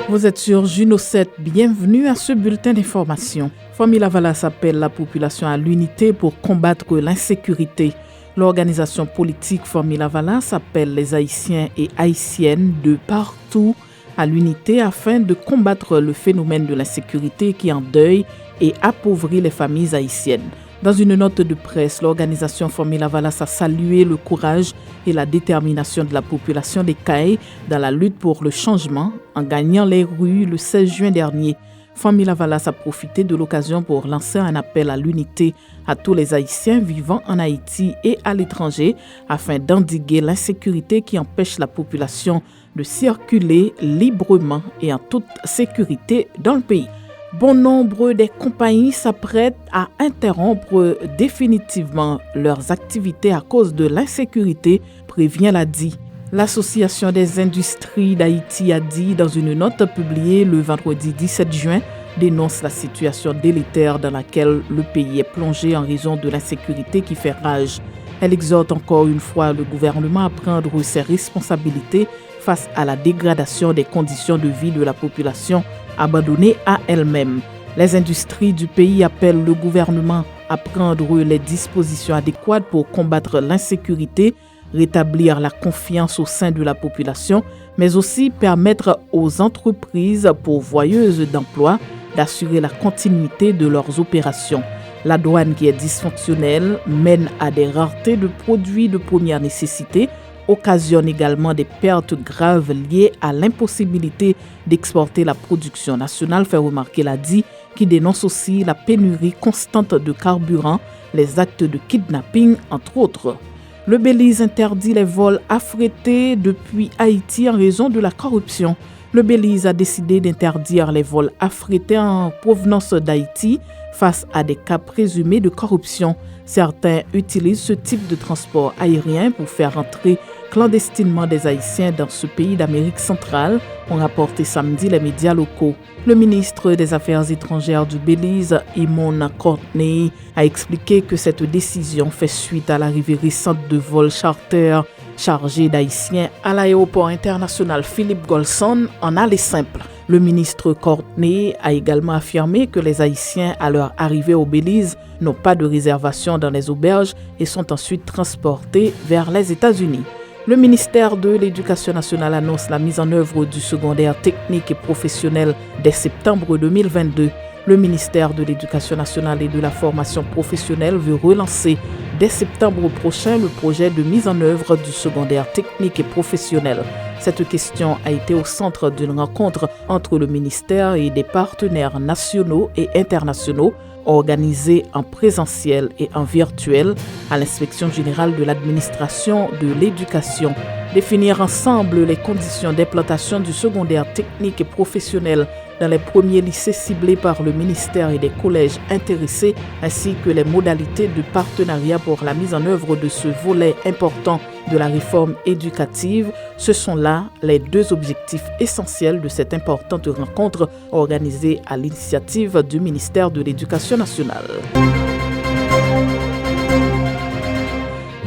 Vous êtes sur Juno 7, bienvenue à ce bulletin d'information. Famille Lavalas appelle la population à l'unité pour combattre l'insécurité. L'organisation politique Famille Lavalas appelle les Haïtiens et Haïtiennes de partout à l'unité afin de combattre le phénomène de l'insécurité qui endeuille et appauvrit les familles haïtiennes. Dans une note de presse, l'organisation Famille Lavalas a salué le courage et la détermination de la population des Cayes dans la lutte pour le changement en gagnant les rues le 16 juin dernier. Famille Lavalas a profité de l'occasion pour lancer un appel à l'unité à tous les Haïtiens vivant en Haïti et à l'étranger afin d'endiguer l'insécurité qui empêche la population de circuler librement et en toute sécurité dans le pays. Bon nombre des compagnies s'apprêtent à interrompre définitivement leurs activités à cause de l'insécurité, prévient l'ADI. L'Association des industries d'Haïti ADI, dans une note publiée le vendredi 17 juin, dénonce la situation délétère dans laquelle le pays est plongé en raison de l'insécurité qui fait rage. Elle exhorte encore une fois le gouvernement à prendre ses responsabilités face à la dégradation des conditions de vie de la population abandonnée à elle-même. Les industries du pays appellent le gouvernement à prendre les dispositions adéquates pour combattre l'insécurité, rétablir la confiance au sein de la population, mais aussi permettre aux entreprises pourvoyeuses d'emplois d'assurer la continuité de leurs opérations. La douane qui est dysfonctionnelle mène à des raretés de produits de première nécessité, occasionne également des pertes graves liées à l'impossibilité d'exporter la production nationale, fait remarquer l'ADI, qui dénonce aussi la pénurie constante de carburant, les actes de kidnapping, entre autres. Le Belize interdit les vols affrétés depuis Haïti en raison de la corruption. Le Belize a décidé d'interdire les vols affrétés en provenance d'Haïti face à des cas présumés de corruption. Certains utilisent ce type de transport aérien pour faire entrer clandestinement des Haïtiens dans ce pays d'Amérique centrale, ont rapporté samedi les médias locaux. Le ministre des Affaires étrangères du Belize, Imon Courtney, a expliqué que cette décision fait suite à l'arrivée récente de vols charter chargés d'Haïtiens à l'aéroport international Philippe Golson en aller simple. Le ministre Courtney a également affirmé que les Haïtiens, à leur arrivée au Belize, n'ont pas de réservation dans les auberges et sont ensuite transportés vers les États-Unis. Le ministère de l'Éducation nationale annonce la mise en œuvre du secondaire technique et professionnel dès septembre 2022. Le ministère de l'Éducation nationale et de la formation professionnelle veut relancer dès septembre prochain le projet de mise en œuvre du secondaire technique et professionnel. Cette question a été au centre d'une rencontre entre le ministère et des partenaires nationaux et internationaux organisée en présentiel et en virtuel à l'Inspection générale de l'administration de l'éducation. Définir ensemble les conditions d'implantation du secondaire technique et professionnel dans les premiers lycées ciblés par le ministère et des collèges intéressés, ainsi que les modalités de partenariat pour la mise en œuvre de ce volet important de la réforme éducative, ce sont là les deux objectifs essentiels de cette importante rencontre organisée à l'initiative du ministère de l'Éducation nationale.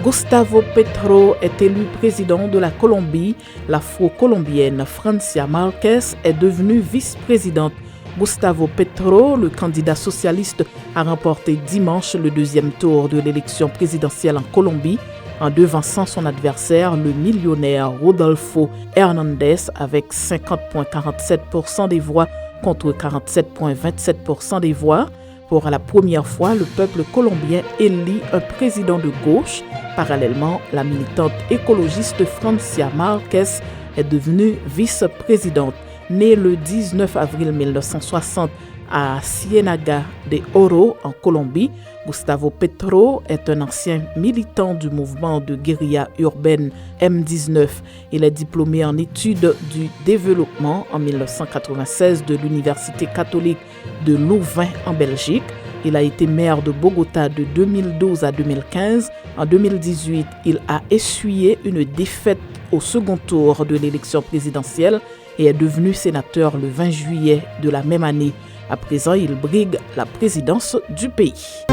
Gustavo Petro est élu président de la Colombie. L'afro-colombienne Francia Márquez est devenue vice-présidente. Gustavo Petro, le candidat socialiste, a remporté dimanche le deuxième tour de l'élection présidentielle en Colombie, en devançant son adversaire, le millionnaire Rodolfo Hernández, avec 50,47% des voix contre 47,27% des voix. Pour la première fois, le peuple colombien élit un président de gauche. Parallèlement, la militante écologiste Francia Márquez est devenue vice-présidente. Née le 19 avril 1960 à Ciénaga de Oro, en Colombie, Gustavo Petro est un ancien militant du mouvement de guérilla urbaine M19. Il est diplômé en études du développement en 1996 de l'Université catholique de Louvain en Belgique. Il a été maire de Bogota de 2012 à 2015. En 2018, il a essuyé une défaite au second tour de l'élection présidentielle et est devenu sénateur le 20 juillet de la même année. À présent, il brigue la présidence du pays.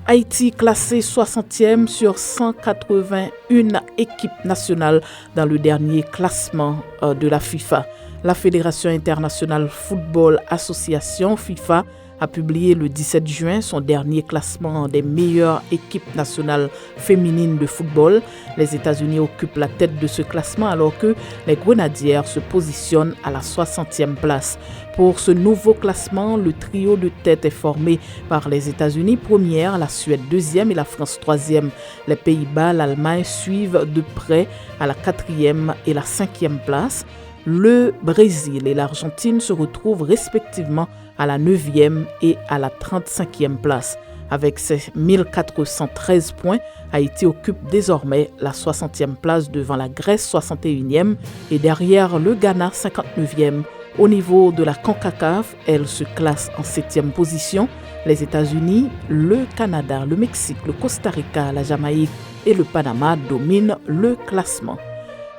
Haïti classé 60e sur 181 équipes nationales dans le dernier classement de la FIFA. La Fédération internationale football association FIFA a publié le 17 juin son dernier classement des meilleures équipes nationales féminines de football. Les États-Unis occupent la tête de ce classement alors que les Grenadières se positionnent à la 60e place. Pour ce nouveau classement, le trio de tête est formé par les États-Unis première, la Suède deuxième et la France troisième. Les Pays-Bas, l'Allemagne suivent de près à la 4e et la 5e place. Le Brésil et l'Argentine se retrouvent respectivement à la 9e et à la 35e place. Avec ses 1413 points, Haïti occupe désormais la 60e place devant la Grèce 61e et derrière le Ghana 59e. Au niveau de la CONCACAF, elle se classe en 7e position. Les États-Unis, le Canada, le Mexique, le Costa Rica, la Jamaïque et le Panama dominent le classement.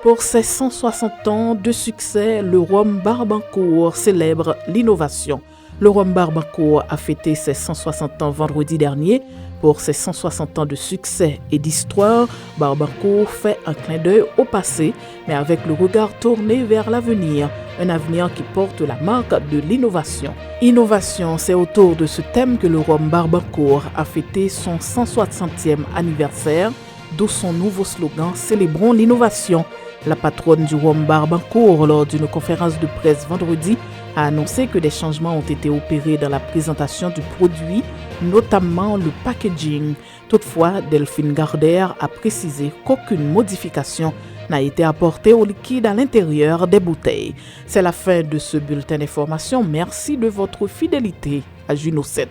Pour ses 160 ans de succès, le Rhum Barbancourt célèbre l'innovation. Le Rhum Barbancourt a fêté ses 160 ans vendredi dernier. Pour ses 160 ans de succès et d'histoire, Barbancourt fait un clin d'œil au passé, mais avec le regard tourné vers l'avenir, un avenir qui porte la marque de l'innovation. Innovation, c'est autour de ce thème que le Rhum Barbancourt a fêté son 160e anniversaire, d'où son nouveau slogan « Célébrons l'innovation ». La patronne du Rhum Barbancourt, lors d'une conférence de presse vendredi, a annoncé que des changements ont été opérés dans la présentation du produit, notamment le packaging. Toutefois, Delphine Gardère a précisé qu'aucune modification n'a été apportée au liquide à l'intérieur des bouteilles. C'est la fin de ce bulletin d'information. Merci de votre fidélité à Juno 7.